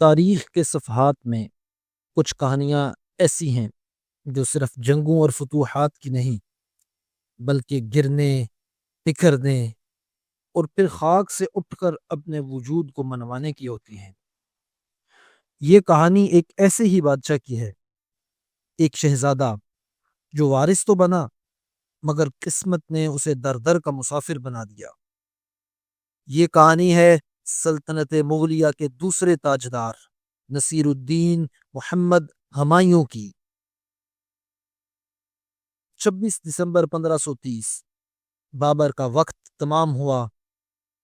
تاریخ کے صفحات میں کچھ کہانیاں ایسی ہیں جو صرف جنگوں اور فتوحات کی نہیں بلکہ گرنے، بکھرنے اور پھر خاک سے اٹھ کر اپنے وجود کو منوانے کی ہوتی ہیں۔ یہ کہانی ایک ایسے ہی بادشاہ کی ہے، ایک شہزادہ جو وارث تو بنا مگر قسمت نے اسے در در کا مسافر بنا دیا۔ یہ کہانی ہے سلطنت مغلیہ کے دوسرے تاجدار نصیر الدین محمد ہمایوں کی۔ 26 دسمبر 1530 بابر کا وقت تمام ہوا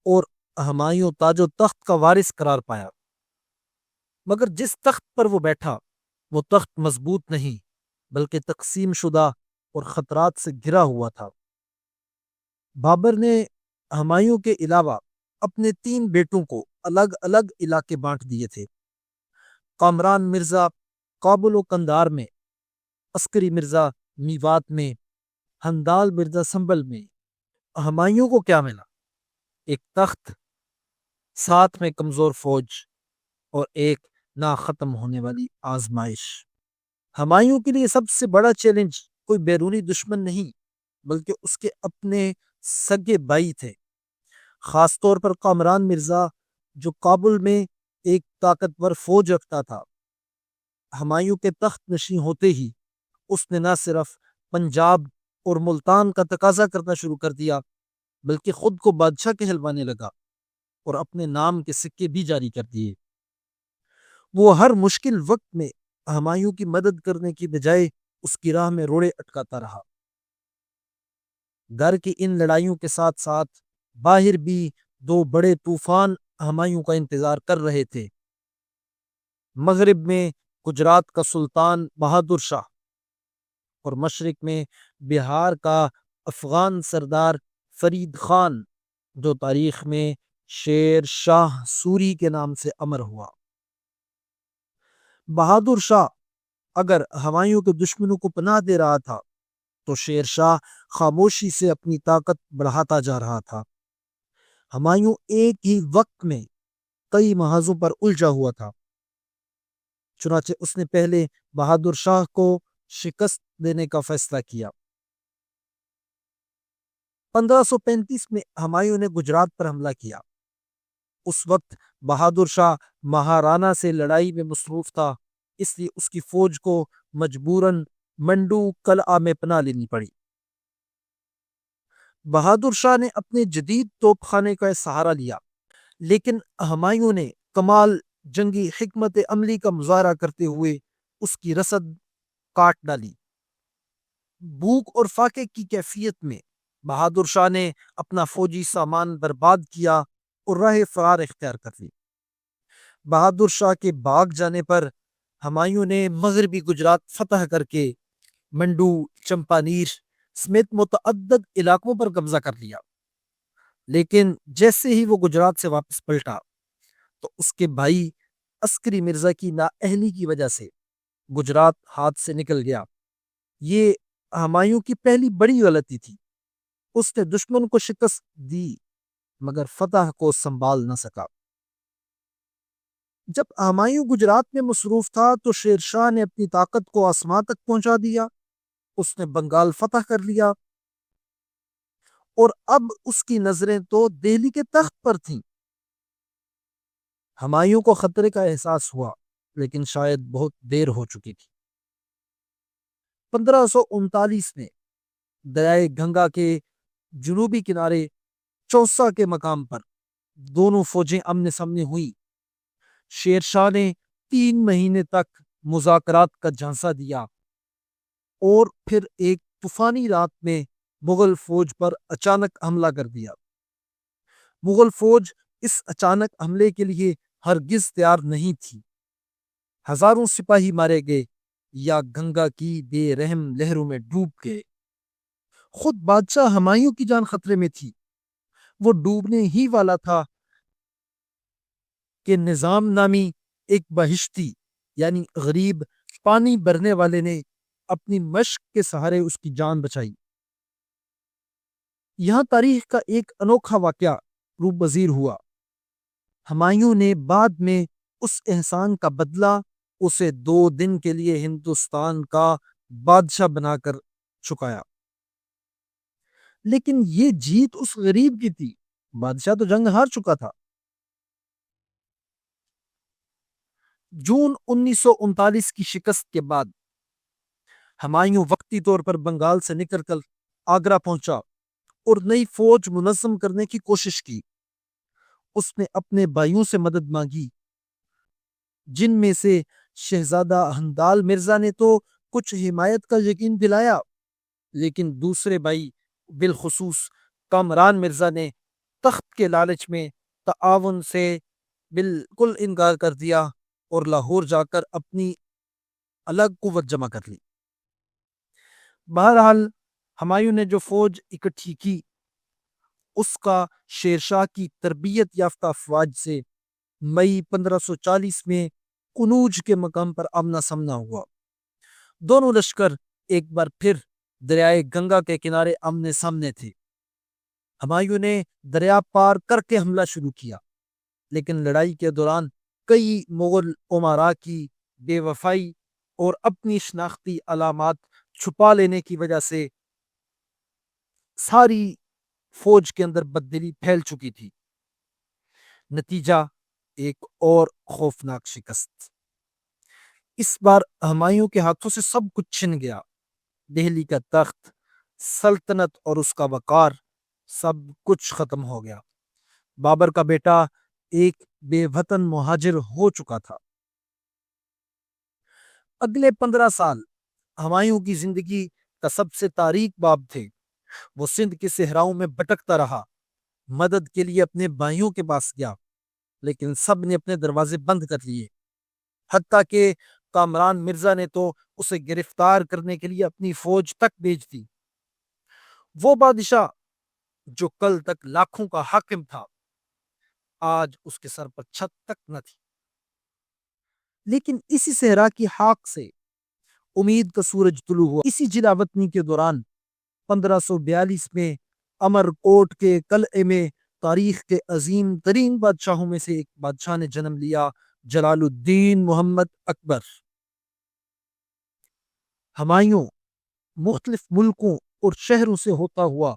اور ہمایوں تاج و تخت کا وارث قرار پایا، مگر جس تخت پر وہ بیٹھا وہ تخت مضبوط نہیں بلکہ تقسیم شدہ اور خطرات سے گھرا ہوا تھا۔ بابر نے ہمایوں کے علاوہ اپنے 3 بیٹوں کو الگ الگ علاقے بانٹ دیے تھے۔ کامران مرزا کابل و قندھار میں، عسکری مرزا میوات میں، ہندال مرزا سنبل میں۔ ہمایوں کو کیا ملا؟ ایک تخت، ساتھ میں کمزور فوج اور ایک نہ ختم ہونے والی آزمائش۔ ہمایوں کے لیے سب سے بڑا چیلنج کوئی بیرونی دشمن نہیں بلکہ اس کے اپنے سگے بھائی تھے، خاص طور پر کامران مرزا جو کابل میں ایک طاقتور فوج رکھتا تھا۔ ہمایوں کے تخت نشین ہوتے ہی اس نے نہ صرف پنجاب اور ملتان کا تقاضا کرنا شروع کر دیا بلکہ خود کو بادشاہ کہلوانے لگا اور اپنے نام کے سکے بھی جاری کر دیے۔ وہ ہر مشکل وقت میں ہمایوں کی مدد کرنے کی بجائے اس کی راہ میں روڑے اٹکاتا رہا۔ گھر کی ان لڑائیوں کے ساتھ ساتھ باہر بھی 2 بڑے طوفان ہمایوں کا انتظار کر رہے تھے۔ مغرب میں گجرات کا سلطان بہادر شاہ اور مشرق میں بہار کا افغان سردار فرید خان، جو تاریخ میں شیر شاہ سوری کے نام سے امر ہوا۔ بہادر شاہ اگر ہمایوں کے دشمنوں کو پناہ دے رہا تھا تو شیر شاہ خاموشی سے اپنی طاقت بڑھاتا جا رہا تھا۔ ہمایوں ایک ہی وقت میں کئی محاذوں پر الجھا ہوا تھا، چنانچہ اس نے پہلے بہادر شاہ کو شکست دینے کا فیصلہ کیا۔ 1535 میں ہمایوں نے گجرات پر حملہ کیا۔ اس وقت بہادر شاہ مہارانا سے لڑائی میں مصروف تھا، اس لیے اس کی فوج کو مجبوراً منڈو قلعہ میں پناہ لینی پڑی۔ بہادر شاہ نے اپنے جدید توپ خانے کا سہارا لیا، لیکن ہمایوں نے کمال جنگی حکمت عملی کا مظاہرہ کرتے ہوئے اس کی رسد کاٹ ڈالی۔ بھوک اور فاقے کی کیفیت میں بہادر شاہ نے اپنا فوجی سامان برباد کیا اور راہ فرار اختیار کر لی۔ بہادر شاہ کے بھاگ جانے پر ہمایوں نے مغربی گجرات فتح کر کے منڈو، چمپانیر سمیت متعدد علاقوں پر قبضہ کر لیا، لیکن جیسے ہی وہ گجرات سے واپس پلٹا تو اس کے بھائی عسکری مرزا کی نااہلی کی وجہ سے گجرات ہاتھ سے نکل گیا۔ یہ ہمایوں کی پہلی بڑی غلطی تھی۔ اس نے دشمن کو شکست دی مگر فتح کو سنبھال نہ سکا۔ جب ہمایوں گجرات میں مصروف تھا تو شیر شاہ نے اپنی طاقت کو آسمان تک پہنچا دیا۔ اس نے بنگال فتح کر لیا اور اب اس کی نظریں تو دہلی کے تخت پر تھیں۔ ہمایوں کو خطرے کا احساس ہوا لیکن شاید بہت دیر ہو چکی تھی۔ 1539 میں دریائے گنگا کے جنوبی کنارے چوسا کے مقام پر دونوں فوجیں آمنے سامنے ہوئیں۔ شیر شاہ نے 3 مہینے تک مذاکرات کا جھانسا دیا اور پھر ایک طوفانی رات میں مغل فوج پر اچانک حملہ کر دیا۔ مغل فوج اس اچانک حملے کے لیے ہرگز تیار نہیں تھی۔ ہزاروں سپاہی مارے گئے یا گنگا کی بے رحم لہروں میں ڈوب گئے۔ خود بادشاہ ہمایوں کی جان خطرے میں تھی۔ وہ ڈوبنے ہی والا تھا کہ نظام نامی ایک بہشتی یعنی غریب پانی بھرنے والے نے اپنی مشق کے سہارے اس کی جان بچائی۔ یہاں تاریخ کا ایک انوکھا واقعہ روح پذیر ہوا۔ ہمایوں نے بعد میں اس احسان کا بدلہ اسے 2 دن کے لیے ہندوستان کا بادشاہ بنا کر چکایا۔ لیکن یہ جیت اس غریب کی تھی، بادشاہ تو جنگ ہار چکا تھا۔ جون 1939 کی شکست کے بعد ہمایوں وقتی طور پر بنگال سے نکل کر آگرہ پہنچا اور نئی فوج منظم کرنے کی کوشش کی۔ اس نے اپنے بھائیوں سے مدد مانگی، جن میں سے شہزادہ ہندال مرزا نے تو کچھ حمایت کا یقین دلایا، لیکن دوسرے بھائی بالخصوص کامران مرزا نے تخت کے لالچ میں تعاون سے بالکل انکار کر دیا اور لاہور جا کر اپنی الگ قوت جمع کر لی۔ بہرحال ہمایوں نے جو فوج اکٹھی کی اس کا شیر شاہ کی تربیت یافتہ افواج سے مئی 1540 میں کنوج کے مقام پر آمنا سامنا ہوا۔ دونوں لشکر ایک بار پھر دریائے گنگا کے کنارے آمنے سامنے تھے۔ ہمایوں نے دریا پار کر کے حملہ شروع کیا، لیکن لڑائی کے دوران کئی مغل امراء کی بے وفائی اور اپنی شناختی علامات چھپا لینے کی وجہ سے ساری فوج کے اندر بددلی پھیل چکی تھی۔ نتیجہ ایک اور خوفناک شکست۔ اس بار ہمایوں کے ہاتھوں سے سب کچھ چھن گیا۔ دہلی کا تخت، سلطنت اور اس کا وقار، سب کچھ ختم ہو گیا۔ بابر کا بیٹا ایک بے وطن مہاجر ہو چکا تھا۔ اگلے 15 سال ہمایوں کی زندگی کا سب سے تاریک باب تھے۔ وہ سندھ کے صحراؤں میں بھٹکتا رہا، مدد کے لیے اپنے بھائیوں کے پاس گیا، لیکن سب نے اپنے دروازے بند کر لیے۔ حتیٰ کہ کامران مرزا نے تو اسے گرفتار کرنے کے لیے اپنی فوج تک بھیج دی۔ وہ بادشاہ جو کل تک لاکھوں کا حاکم تھا، آج اس کے سر پر چھت تک نہ تھی۔ لیکن اسی صحرا کی خاک سے امید کا سورج طلوع ہوا۔ اسی جلاوطنی کے دوران 1542 میں امر کوٹ کے قلعے میں تاریخ کے عظیم ترین بادشاہوں میں سے ایک بادشاہ نے جنم لیا، جلال الدین محمد اکبر۔ ہمایوں مختلف ملکوں اور شہروں سے ہوتا ہوا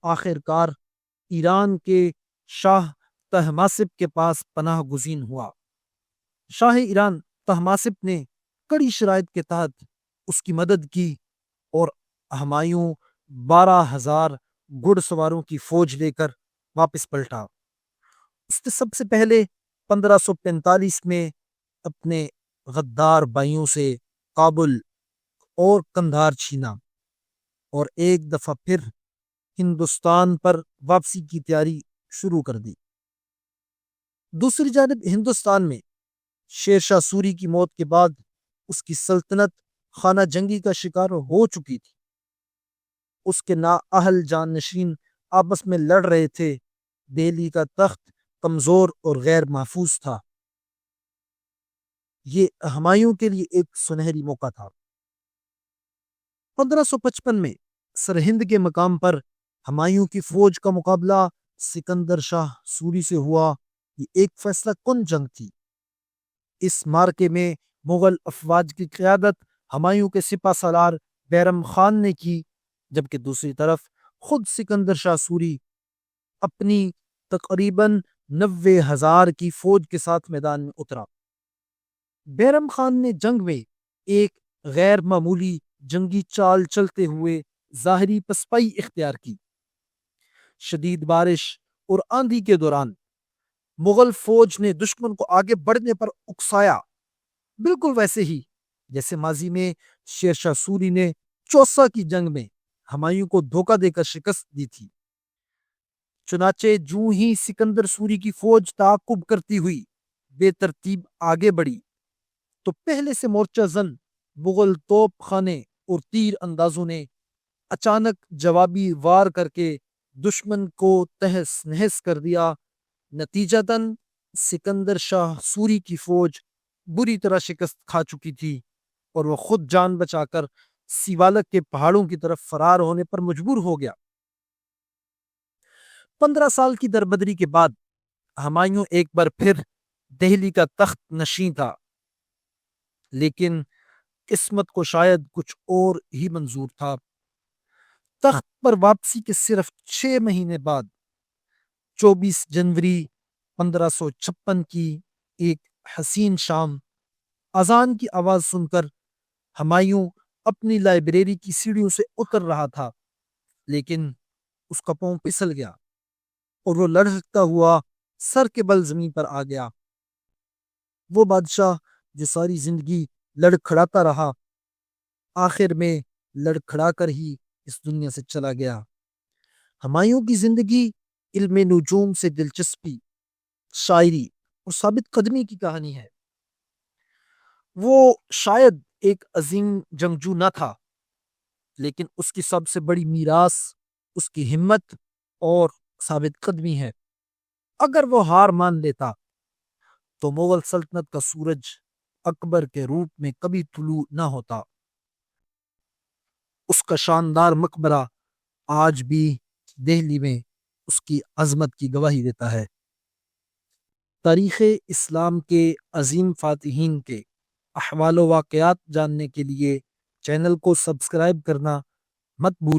آخر کار ایران کے شاہ طہماسپ کے پاس پناہ گزین ہوا۔ شاہ ایران طہماسپ نے کڑی شرائط کے تحت اس کی مدد کی اور ہمایوں 12,000 گھڑ سواروں کی فوج لے کر واپس پلٹا۔ اس نے سب سے پہلے 1545 میں اپنے غدار بھائیوں سے کابل اور قندھار چھینا اور ایک دفعہ پھر ہندوستان پر واپسی کی تیاری شروع کر دی۔ دوسری جانب ہندوستان میں شیر شاہ سوری کی موت کے بعد اس کی سلطنت خانہ جنگی کا شکار ہو چکی تھی۔ اس کے نااہل جانشین آپس میں لڑ رہے تھے۔ دہلی کا تخت کمزور اور غیر محفوظ تھا۔ یہ ہمایوں کے لیے ایک سنہری موقع تھا۔ 1555 میں سرہند کے مقام پر ہمایوں کی فوج کا مقابلہ سکندر شاہ سوری سے ہوا۔ یہ ایک فیصلہ کن جنگ تھی۔ اس مارکے میں مغل افواج کی قیادت ہمایوں کے سپہ سالار بیرم خان نے کی، جبکہ دوسری طرف خود سکندر شاہ سوری اپنی تقریباً 90,000 کی فوج کے ساتھ میدان میں اترا۔ بیرم خان نے جنگ میں ایک غیر معمولی جنگی چال چلتے ہوئے ظاہری پسپائی اختیار کی۔ شدید بارش اور آندھی کے دوران مغل فوج نے دشمن کو آگے بڑھنے پر اکسایا، بالکل ویسے ہی جیسے ماضی میں شیر شاہ سوری نے چوسا کی جنگ میں ہمایوں کو دھوکہ دے کر شکست دی تھی۔ چنانچہ جوں ہی سکندر سوری کی فوج تعاقب کرتی ہوئی بے ترتیب آگے بڑھی تو پہلے سے مورچہ زن مغل توپ خانے اور تیر اندازوں نے اچانک جوابی وار کر کے دشمن کو تہس نہس کر دیا۔ نتیجتاً سکندر شاہ سوری کی فوج بری طرح شکست کھا چکی تھی اور وہ خود جان بچا کر سیوالک کے پہاڑوں کی طرف فرار ہونے پر مجبور ہو گیا۔ 15 سال کی دربدری کے بعد ہمایوں ایک بار پھر دہلی کا تخت نشین تھا، لیکن قسمت کو شاید کچھ اور ہی منظور تھا۔ تخت پر واپسی کے صرف 6 مہینے بعد 24 جنوری 1556 کی ایک حسین شام، اذان کی آواز سن کر ہمایوں اپنی لائبریری کی سیڑھیوں سے اتر رہا تھا، لیکن اس کا پاؤں پھسل گیا اور وہ لڑکتا ہوا سر کے بل زمین پر آ گیا۔ وہ بادشاہ جو ساری زندگی لڑکھڑاتا رہا، آخر میں لڑکھڑا کر ہی اس دنیا سے چلا گیا۔ ہمایوں کی زندگی علم نجوم سے دلچسپی، شاعری اور ثابت قدمی کی کہانی ہے۔ وہ شاید ایک عظیم جنگجو نہ تھا، لیکن اس کی سب سے بڑی میراث اس کی ہمت اور ثابت قدمی ہے۔ اگر وہ ہار مان لیتا تو مغل سلطنت کا سورج اکبر کے روپ میں کبھی طلوع نہ ہوتا۔ اس کا شاندار مقبرہ آج بھی دہلی میں اس کی عظمت کی گواہی دیتا ہے۔ تاریخ اسلام کے عظیم فاتحین کے احوال و واقعات جاننے کے لیے چینل کو سبسکرائب کرنا مت بھولیے۔